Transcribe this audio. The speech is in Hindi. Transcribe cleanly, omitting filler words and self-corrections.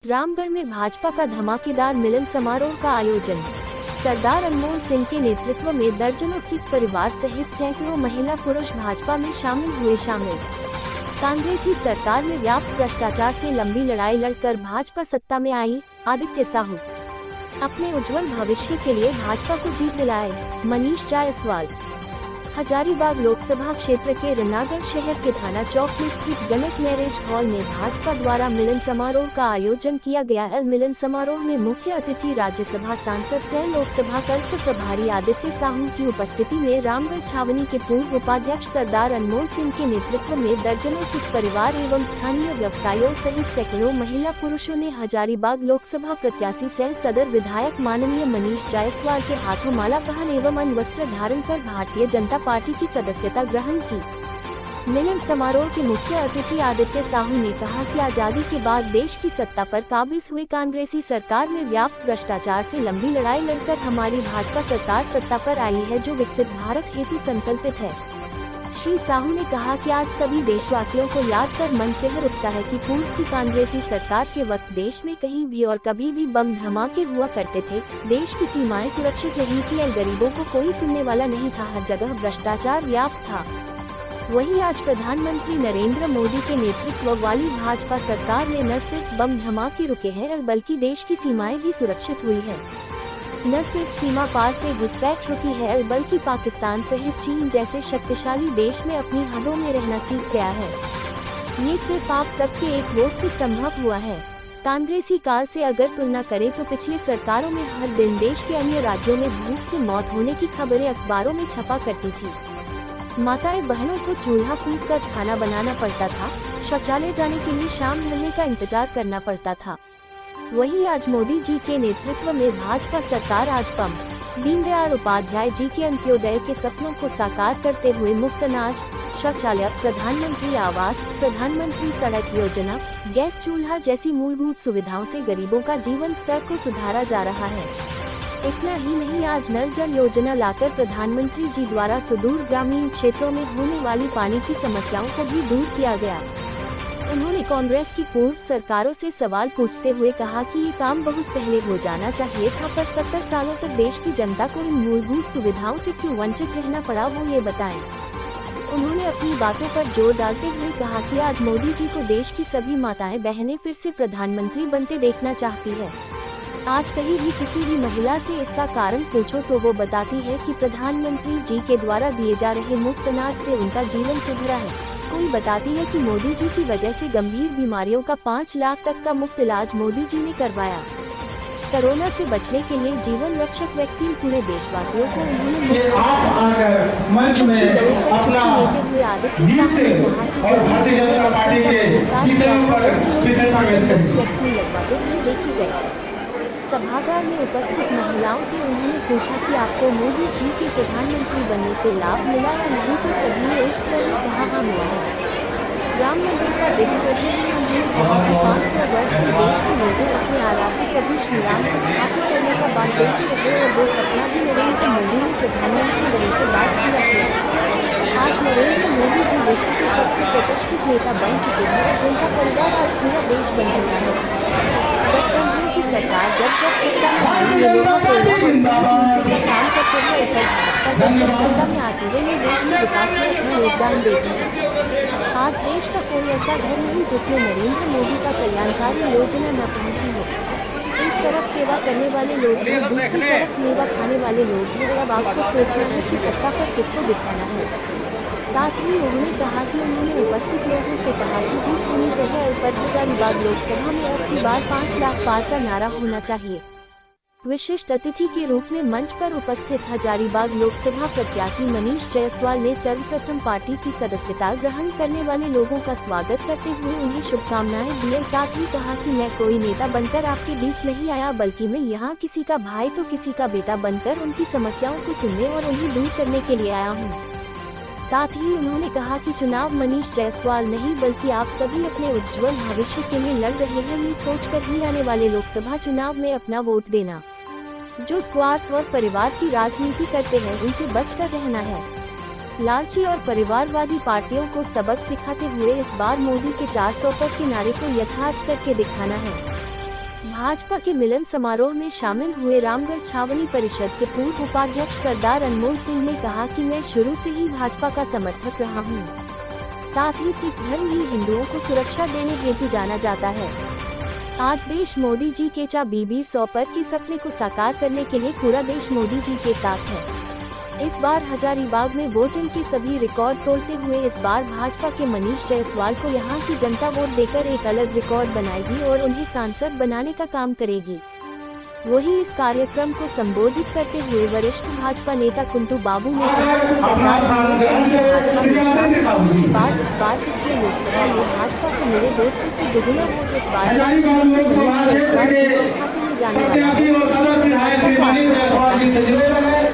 रामगढ़ में भाजपा का धमाकेदार मिलन समारोह का आयोजन। सरदार अनमोल सिंह के नेतृत्व में दर्जनों सिख परिवार सहित सैकड़ों महिला पुरुष भाजपा में शामिल। कांग्रेसी सरकार में व्याप्त भ्रष्टाचार से लंबी लड़ाई लड़कर भाजपा सत्ता में आई। आदित्य साहू अपने उज्जवल भविष्य के लिए भाजपा को जीत दिलाए। मनीष जायसवाल। हजारीबाग लोकसभा क्षेत्र के रनागढ़ शहर के थाना चौक में स्थित गणेश मैरिज हॉल में भाजपा द्वारा मिलन समारोह का आयोजन किया गया। मिलन समारोह में मुख्य अतिथि राज्यसभा सांसद सह लोकसभा कष्ट प्रभारी आदित्य साहू की उपस्थिति में रामगढ़ छावनी के पूर्व उपाध्यक्ष सरदार अनमोल सिंह के नेतृत्व में दर्जनों सिख परिवार एवं स्थानीय व्यवसायियों सहित सैकड़ों महिला पुरुषों ने हजारीबाग लोकसभा प्रत्याशी सह सदर विधायक माननीय मनीष जायसवाल के हाथों माला पहन एवं अन्य वस्त्र धारण कर भारतीय जनता पार्टी की सदस्यता ग्रहण की। मिलन समारोह के मुख्य अतिथि आदित्य साहू ने कहा कि आजादी के बाद देश की सत्ता पर काबिज हुई कांग्रेसी सरकार में व्याप्त भ्रष्टाचार से लंबी लड़ाई लड़कर हमारी भाजपा सरकार सत्ता पर आई है, जो विकसित भारत हेतु संकल्पित है। श्री साहू ने कहा कि आज सभी देशवासियों को याद कर मन से उठता है कि पूर्व की कांग्रेसी सरकार के वक्त देश में कहीं भी और कभी भी बम धमाके हुआ करते थे, देश की सीमाएं सुरक्षित नहीं थी और गरीबों को कोई सुनने वाला नहीं था, हर जगह भ्रष्टाचार व्याप्त था। वहीं आज प्रधानमंत्री नरेंद्र मोदी के नेतृत्व वाली भाजपा सरकार में न सिर्फ बम धमाके रुके हैं बल्कि देश की सीमाएं भी सुरक्षित हुई है। न सिर्फ सीमा पार से घुसपैठ रुकी है बल्कि पाकिस्तान सहित चीन जैसे शक्तिशाली देश में अपनी हदों में रहना सीख गया है। ये सिर्फ आप सबके एक वोट से संभव हुआ है। कांग्रेसी काल से अगर तुलना करें तो पिछली सरकारों में हर दिन देश के अन्य राज्यों में भूख से मौत होने की खबरें अखबारों में छपा करती थी। माताएं बहनों को चूल्हा फूंक कर खाना बनाना पड़ता था, शौचालय जाने के लिए शाम ढलने का इंतजार करना पड़ता था। वहीं आज मोदी जी के नेतृत्व में भाजपा सरकार आज दीनदयाल उपाध्याय जी के अंत्योदय के सपनों को साकार करते हुए मुफ्त अनाज, शौचालय, प्रधानमंत्री आवास, प्रधानमंत्री सड़क योजना, गैस चूल्हा जैसी मूलभूत सुविधाओं से गरीबों का जीवन स्तर को सुधारा जा रहा है। इतना ही नहीं, आज नल जल योजना लाकर प्रधानमंत्री जी द्वारा सुदूर ग्रामीण क्षेत्रों में होने वाली पानी की समस्याओं को भी दूर किया गया। उन्होंने कांग्रेस की पूर्व सरकारों से सवाल पूछते हुए कहा कि ये काम बहुत पहले हो जाना चाहिए था, पर 70 सालों तक देश की जनता को इन मूलभूत सुविधाओं से क्यों वंचित रहना पड़ा, वो ये बताएं। उन्होंने अपनी बातों पर जोर डालते हुए कहा कि आज मोदी जी को देश की सभी माताएं बहनें फिर से प्रधानमंत्री बनते देखना चाहती है। आज कहीं भी किसी भी महिला से इसका कारण पूछो तो वो बताती है कि प्रधानमंत्री जी के द्वारा दिए जा रहे मुफ्त अनाज से उनका जीवन सुधरा है। कोई बताती है कि मोदी जी की वजह से गंभीर बीमारियों का 5 लाख तक का मुफ्त इलाज मोदी जी ने करवाया। कोरोना से बचने के लिए जीवन रक्षक वैक्सीन पूरे देशवासियों को उन्होंने लेते हुए आदित्य साहू ने कहा कि वैक्सीन लगवाते हुए देखी गई। सभागार में उपस्थित महिलाओं से उन्होंने पूछा कि आपको मोदी जी के प्रधानमंत्री बनने से लाभ मिला या नहीं, तो सभी ने एक स्वर में कहा हाँ मिला है। राम मंदिर का जिक्र करते हुए उन्होंने कहा कि 500 वर्ष से देश के लोगों अपने आराध्य प्रभु श्री राम को स्थापित करने का बात करते रहे और वो सपना भी नरेंद्र मोदी ने प्रधानमंत्री बनने के बाद पूरा किया। आज नरेंद्र मोदी जी विश्व के सबसे प्रतिष्ठित नेता बन चुके हैं और जिनका परिवार आज पूरा देश बन चुका है। गठबंधन की सरकार जब सत्ता में आई है लोगों को काम करते हुए इतर भाजपा जब सत्ता में आती है ये देश के विकास में अपना योगदान देती है। आज देश का कोई ऐसा घर नहीं जिसमें नरेंद्र मोदी का कल्याणकारी योजना न पहुंची हो। एक तरफ सेवा करने वाले लोग हैं, दूसरी तरफ मेवा खाने वाले लोग हैं। अब आपको सोचना है कि सत्ता पर किसको दिखाना है। साथ ही उन्होंने कहा कि उन्होंने उपस्थित लोगों से कहा कि जीत होनी है पर हजारीबाग लोकसभा में अब की बार 5 लाख पार का नारा होना चाहिए। विशिष्ट अतिथि के रूप में मंच पर उपस्थित हजारीबाग लोकसभा प्रत्याशी मनीष जायसवाल ने सर्वप्रथम पार्टी की सदस्यता ग्रहण करने वाले लोगों का स्वागत करते हुए उन्हें शुभकामनाएं दी। साथ ही कहा कि मैं कोई नेता बनकर आपके बीच नहीं आया, बल्कि मैं यहाँ किसी का भाई तो किसी का बेटा बनकर उनकी समस्याओं को सुनने और उन्हें दूर करने के लिए आया हूँ। साथ ही उन्होंने कहा कि चुनाव मनीष जायसवाल नहीं बल्कि आप सभी अपने उज्जवल भविष्य के लिए लड़ रहे हैं, ये सोचकर ही आने वाले लोकसभा चुनाव में अपना वोट देना। जो स्वार्थ और परिवार की राजनीति करते हैं उनसे बचकर रहना है। लालची और परिवारवादी पार्टियों को सबक सिखाते हुए इस बार मोदी के 400 पर के नारे को यथार्थ करके दिखाना है। भाजपा के मिलन समारोह में शामिल हुए रामगढ़ छावनी परिषद के पूर्व उपाध्यक्ष सरदार अनमोल सिंह ने कहा कि मैं शुरू से ही भाजपा का समर्थक रहा हूं। साथ ही सिख धर्म ही हिंदुओं को सुरक्षा देने हेतु जाना जाता है। आज देश मोदी जी के बीबीर सौ पर के सपने को साकार करने के लिए पूरा देश मोदी जी के साथ है। इस बार हजारीबाग में वोटिंग के सभी रिकॉर्ड तोड़ते हुए इस बार भाजपा के मनीष जायसवाल को यहां की जनता वोट देकर एक अलग रिकॉर्ड बनाएगी और उन्हें सांसद बनाने का काम करेगी। वहीं इस कार्यक्रम को संबोधित करते हुए वरिष्ठ भाजपा नेता कुंटू बाबू ने कहा कि सरदार अनमोल सिंह ने भाजपा में शामिल होने के बाद इस बार पिछले लोकसभा में भाजपा को मिले वोट से दुगुना वोट इस बार जाने वाला है।